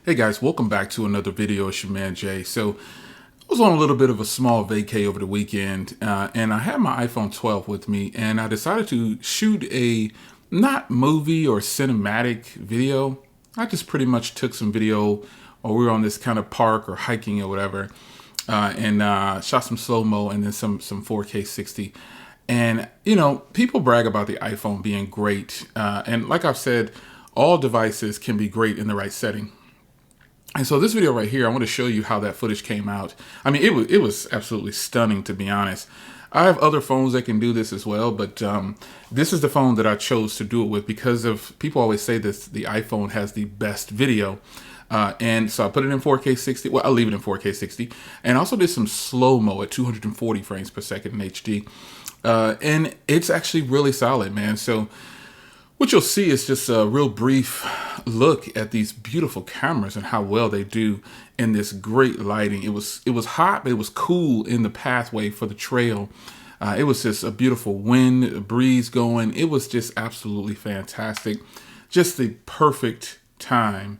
Hey guys, welcome back to another video. It's your man Jay. So I was on a little bit of a small vacay over the weekend and I had my iPhone 12 with me and I decided to shoot a not movie or cinematic video. I just pretty much took some video while we were on this kind of park or hiking or whatever and shot some slow-mo and then some 4K 60. And, you know, people brag about the iPhone being great. And like I've said, all devices can be great in the right setting. And so this video right here, I want to show you how that footage came out. I mean, it was absolutely stunning, to be honest. I have other phones that can do this as well, but this is the phone that I chose to do it with because of people always say this, the iPhone has the best video. And so I put it in 4K 60. Well, I'll leave it in 4K 60. And also did some slow-mo at 240 frames per second in HD. And it's actually really solid, man. So what you'll see is just a real brief look at these beautiful cameras and how well they do in this great lighting. It was hot, but it was cool in the pathway for the trail. It was just a beautiful wind, a breeze going. It was just absolutely fantastic. Just the perfect time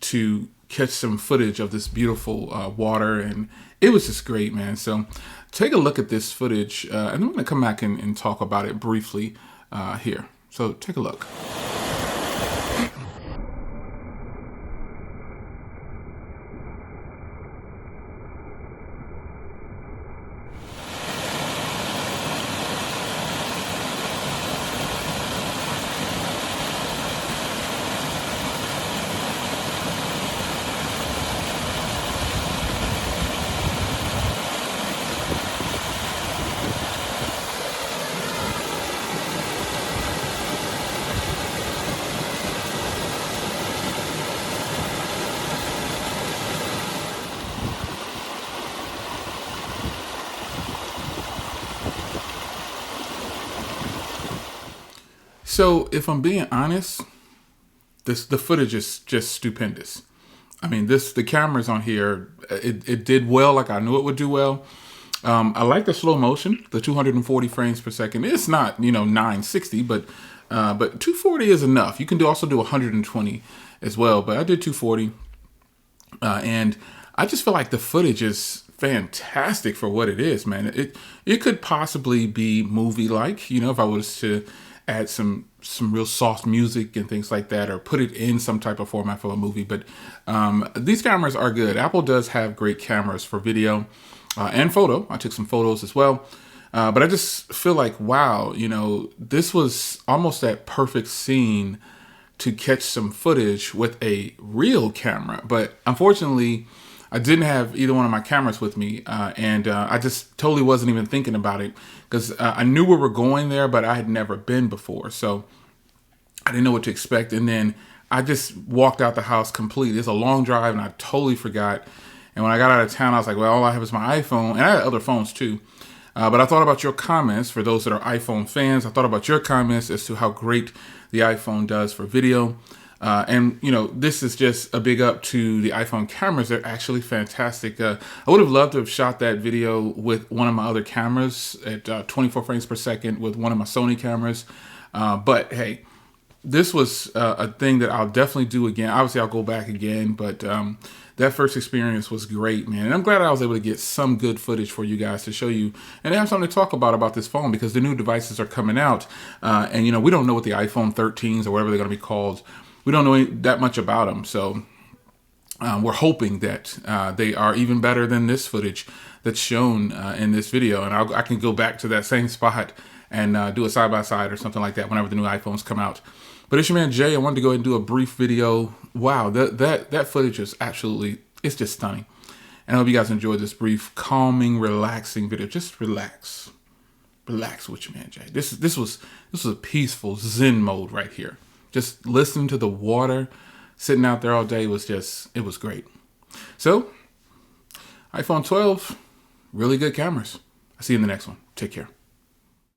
to catch some footage of this beautiful water, and it was just great, man. So take a look at this footage, and then we're gonna come back and talk about it briefly here. So take a look. So if I'm being honest, the footage is just stupendous. I mean, the cameras on here, it did well like I knew it would do well. I like the slow motion, the 240 frames per second. It's not, 960, but 240 is enough. You can also do 120 as well, but I did 240. And I just feel like the footage is fantastic for what it is, man. It could possibly be movie-like, if I was to add some real soft music and things like that, or put it in some type of format for a movie. But these cameras are good. Apple does have great cameras for video and photo. I took some photos as well. But I just feel like, wow, this was almost that perfect scene to catch some footage with a real camera. But unfortunately, I didn't have either one of my cameras with me, and I just totally wasn't even thinking about it because I knew we were going there, but I had never been before, so I didn't know what to expect. And then I just walked out the house completely. It's a long drive, and I totally forgot. And when I got out of town, I was like, well, all I have is my iPhone, and I had other phones too. But I thought about your comments. For those that are iPhone fans, I thought about your comments as to how great the iPhone does for video. And this is just a big up to the iPhone cameras. They're actually fantastic. I would have loved to have shot that video with one of my other cameras at 24 frames per second with one of my Sony cameras. But hey, this was a thing that I'll definitely do again. Obviously, I'll go back again, but that first experience was great, man. And I'm glad I was able to get some good footage for you guys to show you and have something to talk about this phone, because the new devices are coming out. And, we don't know what the iPhone 13s or whatever they're going to be called. We don't know that much about them, so we're hoping that they are even better than this footage that's shown in this video. And I can go back to that same spot and do a side-by-side or something like that whenever the new iPhones come out. But it's your man Jay. I wanted to go ahead and do a brief video. Wow, that footage is absolutely, it's just stunning. And I hope you guys enjoyed this brief, calming, relaxing video. Just relax. Relax with your man Jay. This was a peaceful Zen mode right here. Just listening to the water, sitting out there all day it was great. So, iPhone 12, really good cameras. I'll see you in the next one. Take care.